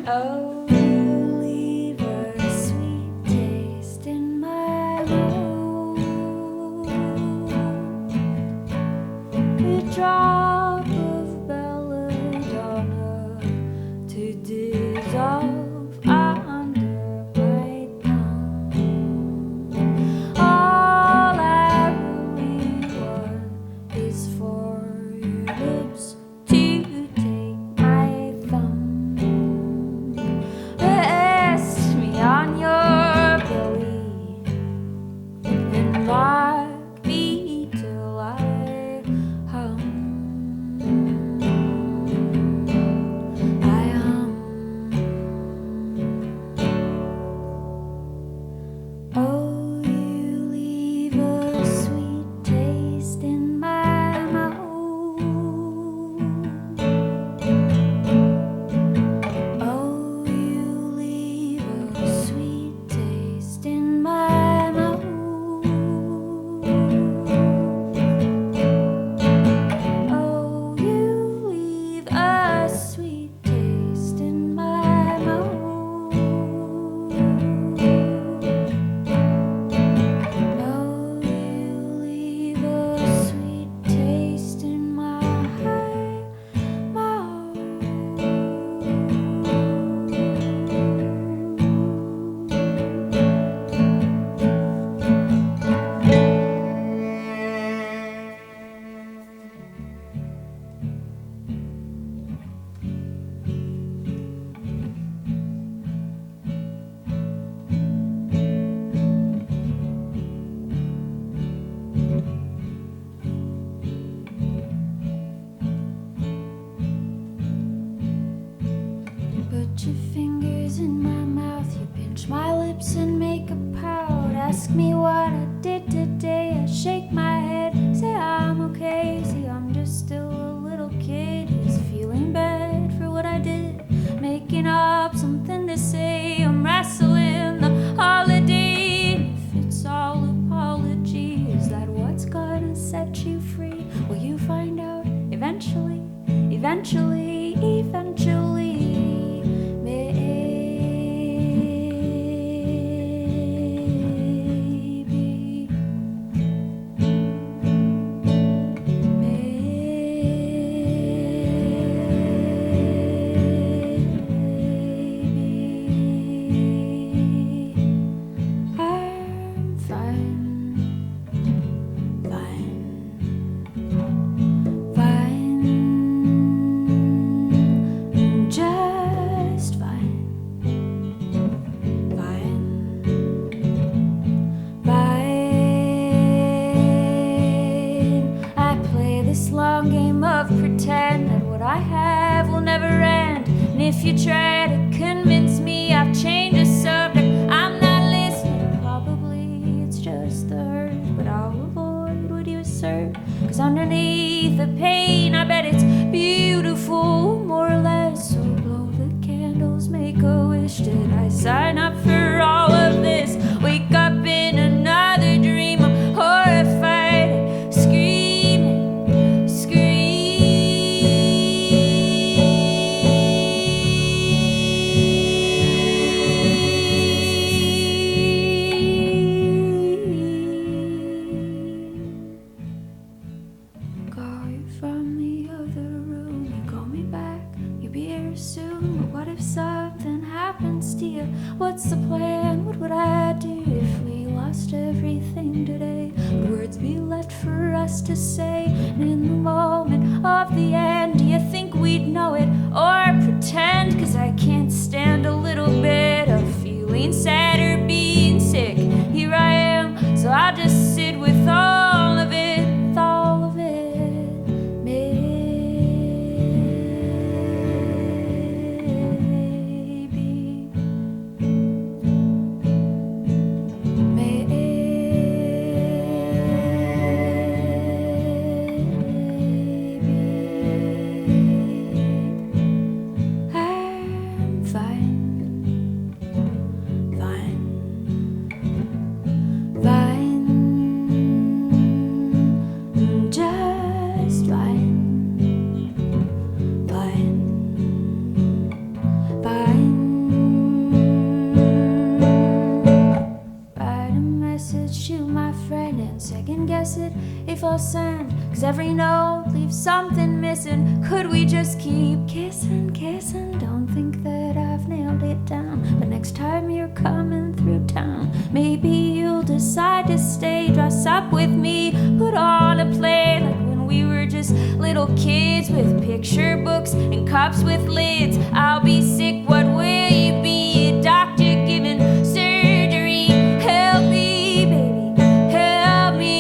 Oh, you leave a sweet taste in my mouth. A drop of belladonna to dissolve under my tongue. All I really want is for your lips to take my thumb. Rest me on your belly and rock me till I hum. I hum. Oh, you leave a sweet taste in my mouth. Oh, you leave a sweet taste in my mouth. Oh, you leave a sweet taste in my mouth. Oh, you leave a sweet taste in my mouth. Put your fingers in my mouth, you pinch my lips and make a pout. Ask me what I did today, I shake my head, say I'm okay. See, I'm just still a little kid who's feeling bad for what I did, making up something to say. I'm wrestling the holiday. If it's all apology, is that what's gonna set you free? Will you find out eventually, eventually, eventually? Long game of pretend that what I have will never end. And if you try to convince me I've changed the subject, I'm not listening. Probably it's just the hurt, but I'll avoid what you assert. Cause underneath the pain, I bet it's beautiful, more or less. So blow the candles, make a wish. Did I sign up for all of this? Wake up in another dream, I'm horrified, screaming. From the other room, you call me back, you'll be here soon. But what if something happens to you? What's the plan? What would I do if we lost everything today? Would words be left for us to say? And in the moment of the end, do you think we'd know it or pretend? Cause I can't stand a little bit of feeling sad or being sick. Here I am, so I'll just sit with all of it, with all of it. safe I'll send, 'cause every note leaves something missing. Could we just keep kissing, kissing? Don't think that I've nailed it down, but next time you're coming through town, maybe you'll decide to stay. Dress up with me, put on a play like when we were just little kids with picture books and cups with lids. I'll be sick, what will you be? A doctor giving surgery. Help me, baby, help me,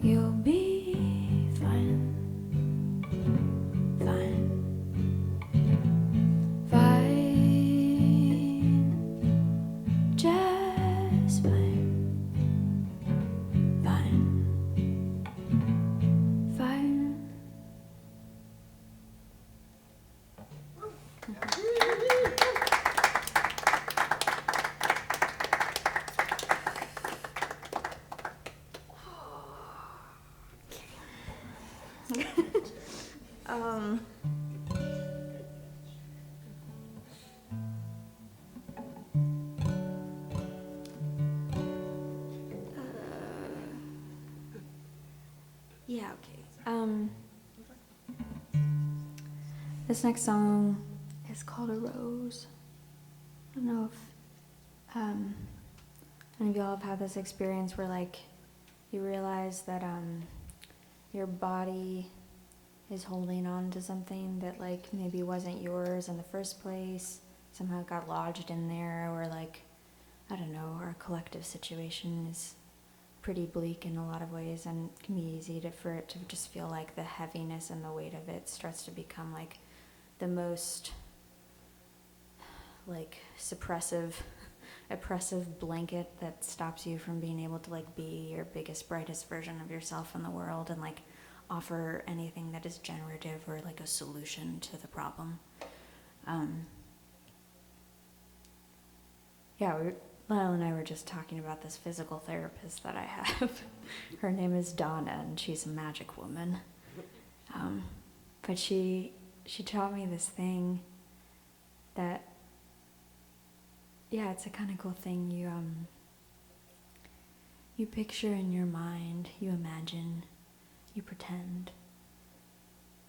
you'll be fine, fine, fine, just fine, fine, fine. um, yeah, okay. This next song is called A Rose. I don't know if any of y'all have had this experience where like you realize that your body is holding on to something that like maybe wasn't yours in the first place, somehow got lodged in there, or like, I don't know, our collective situation is pretty bleak in a lot of ways, and it can be easy for it to just feel like the heaviness and the weight of it starts to become like the most like oppressive blanket that stops you from being able to like be your biggest, brightest version of yourself in the world and like offer anything that is generative or like a solution to the problem. Lyle and I were just talking about this physical therapist that I have. Her name is Donna, and she's a magic woman. But she taught me this thing that, yeah, it's a kind of cool thing. You picture in your mind, you imagine, you pretend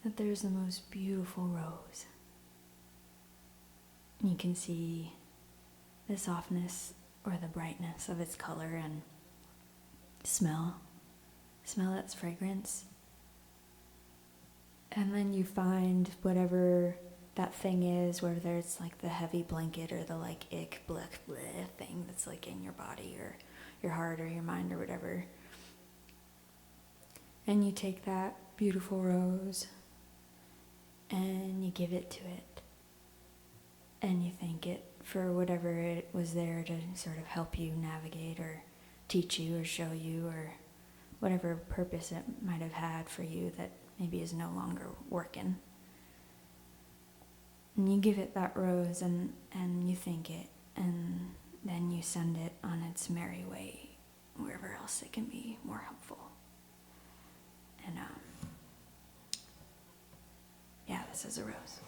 that there's the most beautiful rose. And you can see the softness or the brightness of its color and smell its fragrance. And then you find whatever that thing is, whether it's like the heavy blanket or the like ick blech bleh thing that's like in your body or your heart or your mind or whatever. And you take that beautiful rose and you give it to it. And you thank it for whatever it was there to sort of help you navigate or teach you or show you, or whatever purpose it might have had for you that maybe is no longer working. And you give it that rose and you thank it, and then you send it on its merry way wherever else it can be more helpful. And yeah, this is a rose.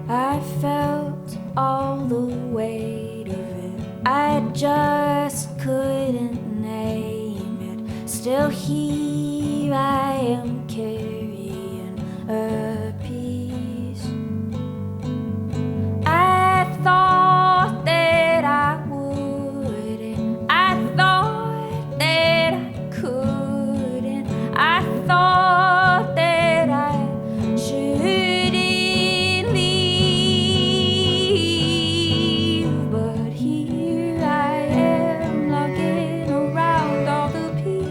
I felt all the weight of it, I just couldn't name it. Still here I am carrying a piece. I thought that I wouldn't, I thought that I couldn't, I thought that I shouldn't leave, but here I am lugging around all the pieces.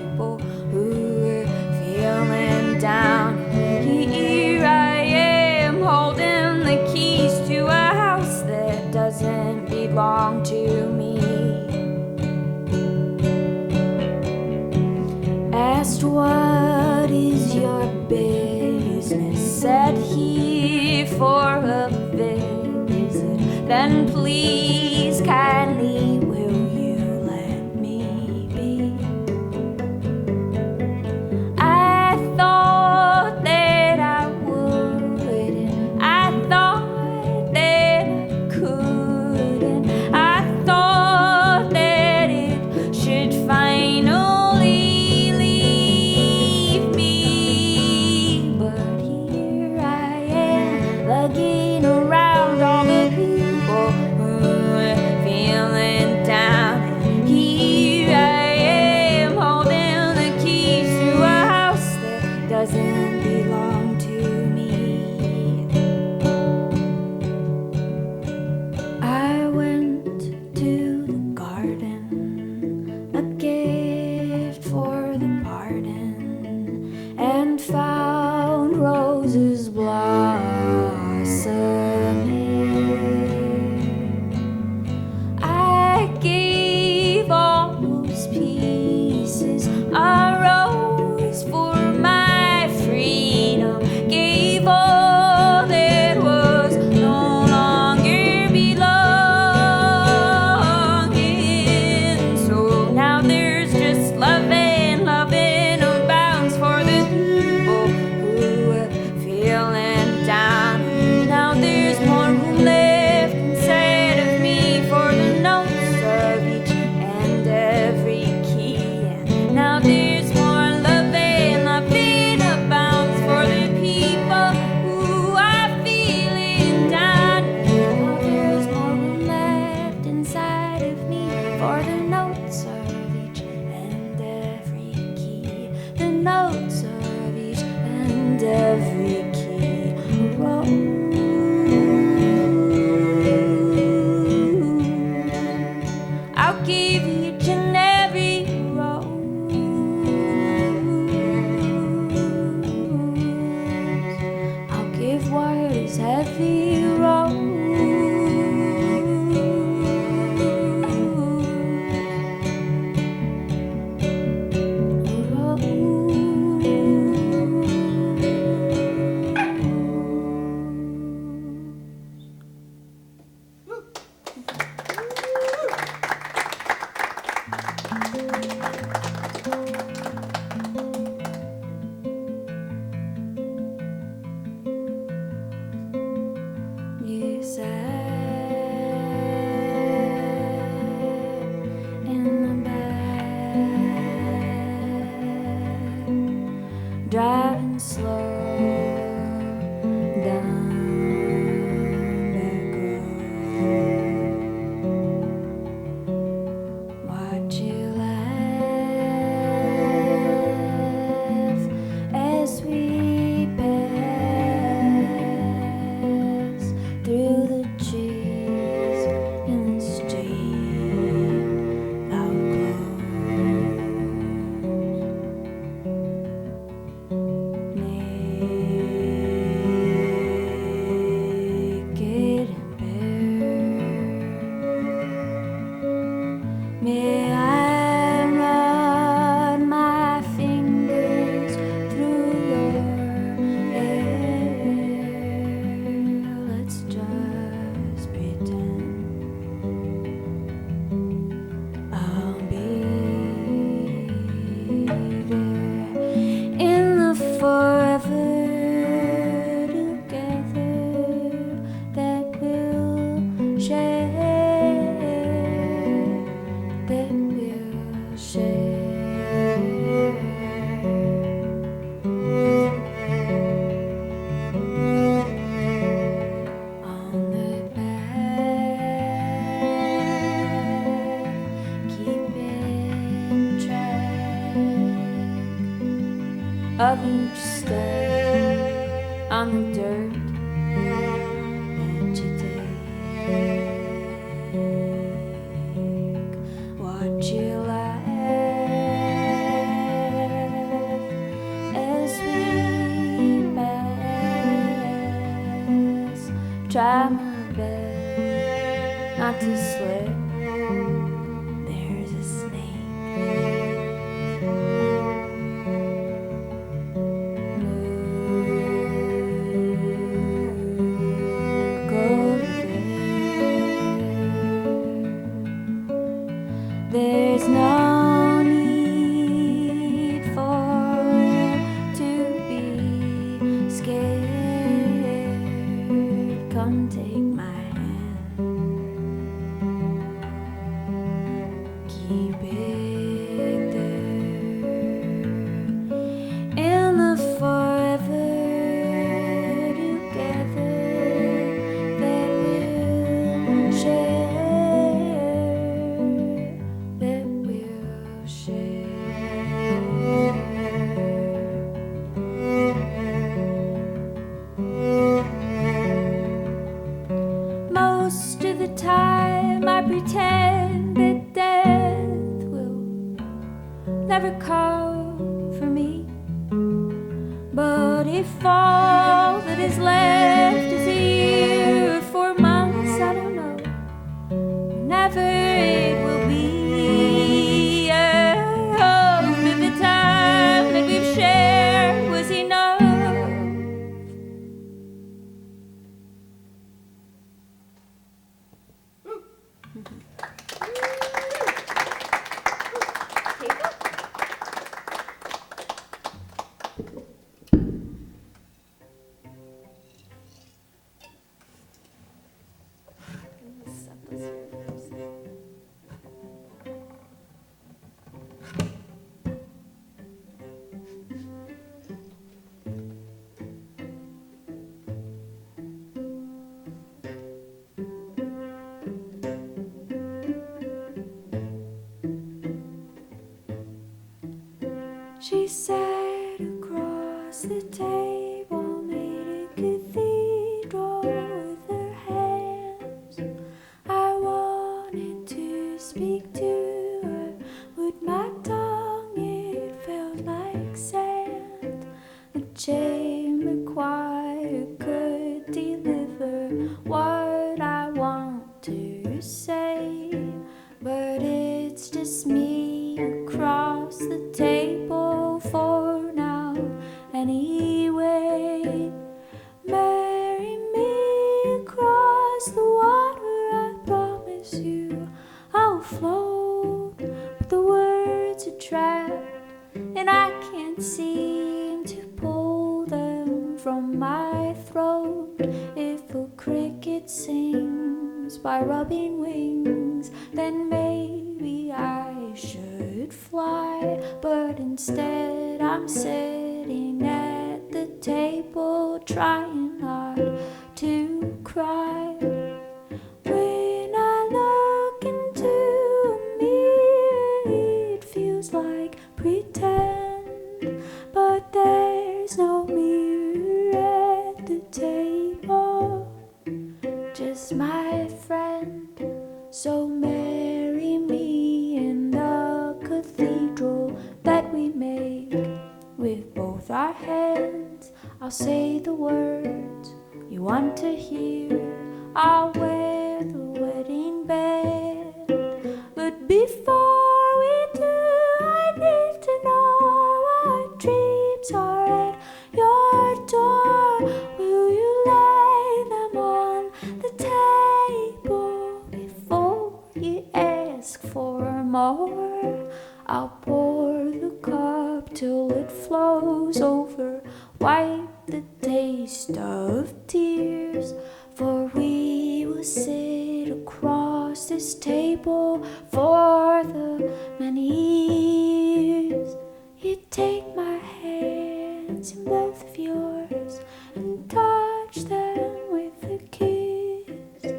for a visit, then please kindly will you let me be? I thought that I would, and I thought that I could, and I thought that it should finally leave me. But here I am, lugging around all the people who are feeling down. And here I am, holding the keys to a house that doesn't belong to me. I went to the garden, a gift for the pardon, and found roses blossoming. I gave all those pieces a rose for my freedom, gave all that was no longer belonging. So now there's just loving, loving abounds for the people who are feeling down. Now there's more room left inside of me for the notes of each and every key. And now there's more loving, loving abounds for the people who are feeling down. Now there's more room left inside of me for the notes of each and every key. The notes of each and every key. I'll give each and every rose. I'll give waters heavy rose. You sat in the back, driving slow down back road. Watch you laugh as we pass through the trees in the street out close. Naked and bare, may I run my fingers through your hair. Let's just pretend I'll be there in the forever together that we'll share, that we'll share. On the back, keeping track of each step on the dirt that you take. Watch you laugh as we pass. Try my best not to slip. There's a snake. Move never come for me. But if all that is left is a year or 4 months, I don't know. Never it will be. Oh, if the time that we've shared was enough. She sat across the table, made a cathedral with her hands. I wanted to speak to her with my tongue, it felt like sand. A chamber choir could deliver what I want to say, but it's just me across the table for now. Anyway, marry me across the water, I promise you I'll float. But the words are trapped and I can't seem to pull them from my throat. If a cricket sings by rubbing wings, then maybe I should fly. But instead I'm sitting at the table trying hard to cry. When I look into a mirror, it feels like pretend, but there's no mirror at the table, just my friend. So marry me in the cathedral that we make with both our hands. I'll say the words you want to hear, I'll wear the wedding band. But before we do, I need to know what dreams are at your door. Will you lay them on the table before you ask for more? I'll pour the cup till it flows over, wipe the taste of tears, for we will sit across this table for the many years. You take my hands in both of yours and touch them with a kiss.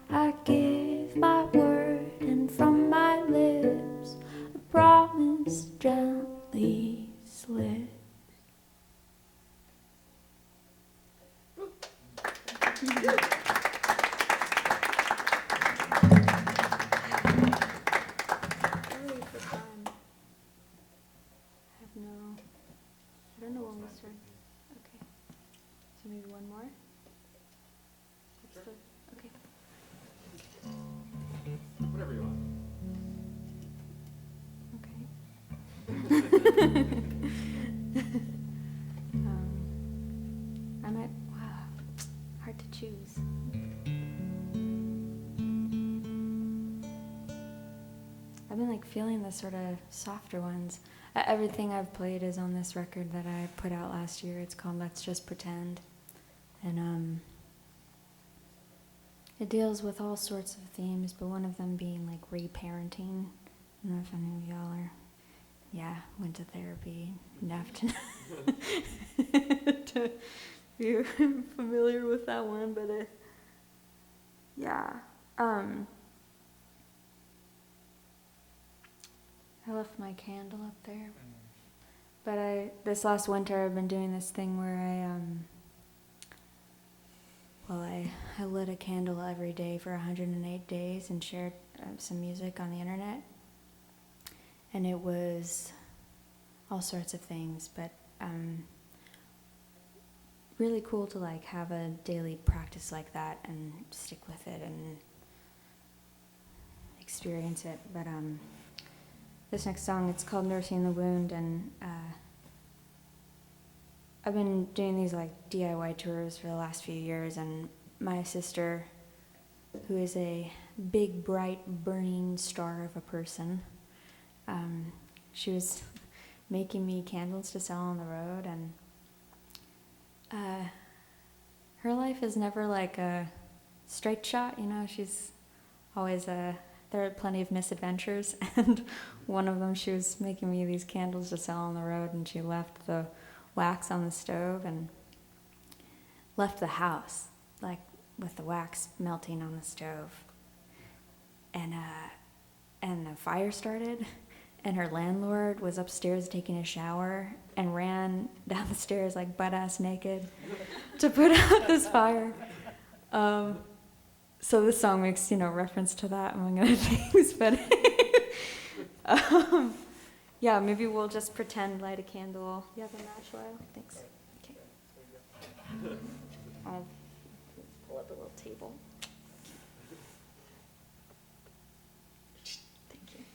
I give my word, and from my lips a promise gently slips. I don't know when we start. Okay. So maybe one more? Okay. Whatever you want. Okay. I might, wow, hard to choose. I've been like feeling the sort of softer ones. Everything I've played is on this record that I put out last year. It's called Let's Just Pretend. And it deals with all sorts of themes, but one of them being like reparenting. I don't know if any of y'all are, went to therapy enough to be familiar with that one, but I left my candle up there. But this last winter I've been doing this thing where I lit a candle every day for 108 days and shared some music on the internet. And it was all sorts of things, but really cool to like have a daily practice like that and stick with it and experience it. But this next song, it's called Nursing the Wound, and I've been doing these like DIY tours for the last few years, and my sister, who is a big, bright, burning star of a person, she was making me candles to sell on the road, and her life is never like a straight shot, you know. She's always there are plenty of misadventures, and one of them, she was making me these candles to sell on the road, and she left the wax on the stove and left the house, like with the wax melting on the stove, and a fire started, and her landlord was upstairs taking a shower and ran down the stairs like butt-ass naked to put out this fire. So this song makes, reference to that, among other things, but yeah, maybe we'll just pretend, light a candle. You have a match, Lyle? Thanks. Okay. I'll pull up a little table. Thank you.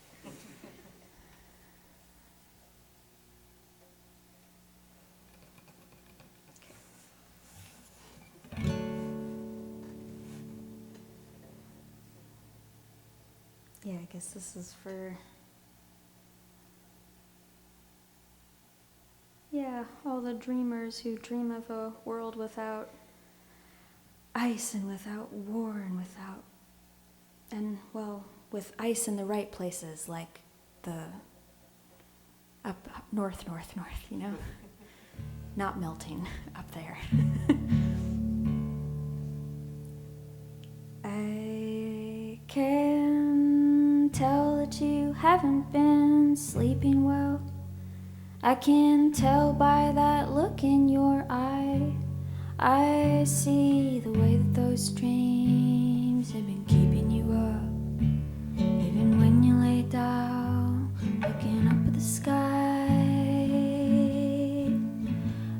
Yeah, I guess this is for, all the dreamers who dream of a world without ice and without war and with ice in the right places, like the up north, not melting up there. I can tell that you haven't been sleeping well. I can tell by that look in your eye. I see the way that those dreams have been keeping you up, even when you lay down, looking up at the sky.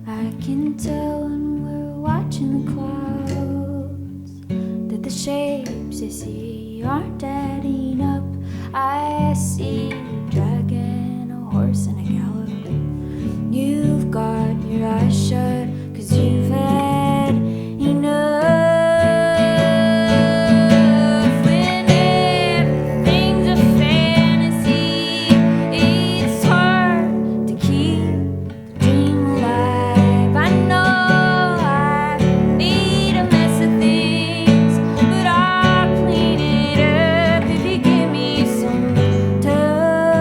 I can tell when we're watching the clouds that the shapes you see aren't adding up. I see you dragging a horse in a gallop. You've got your eyes shut 'cause you've had enough. When everything's a fantasy, it's hard to keep the dream alive. I know I've made a mess of things, but I'll clean it up if you give me some time.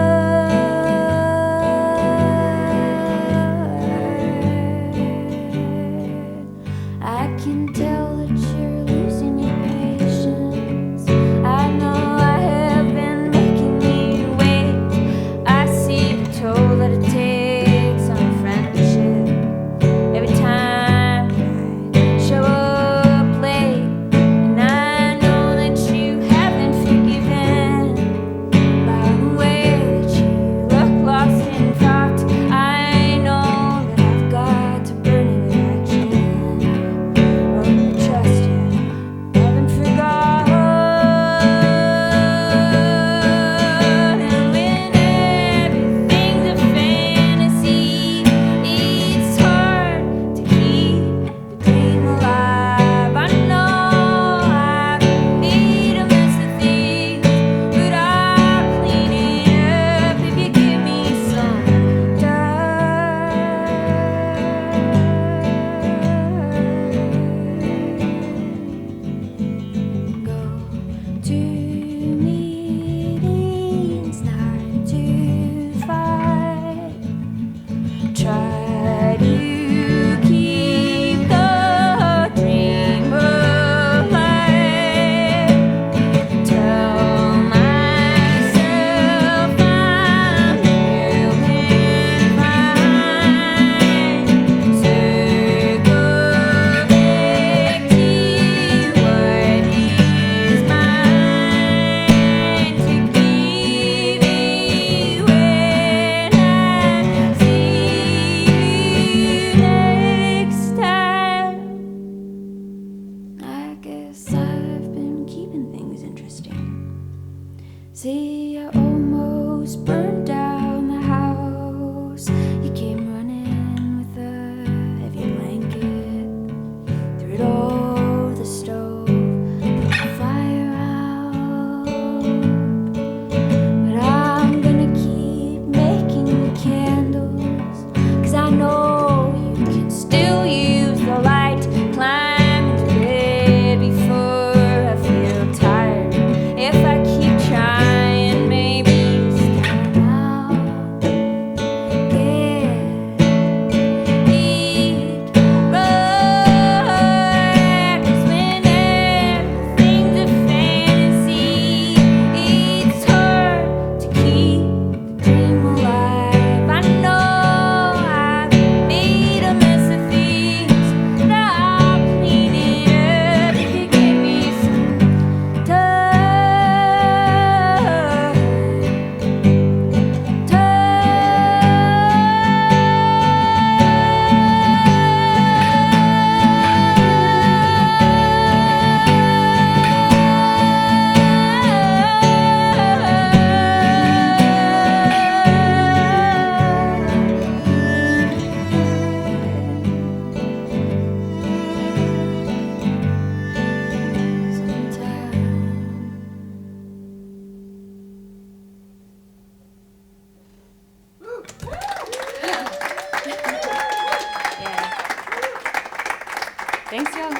Thanks, y'all.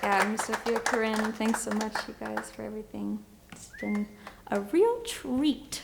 Yeah, I'm Sophia Corinne. Thanks so much, you guys, for everything. It's been a real treat.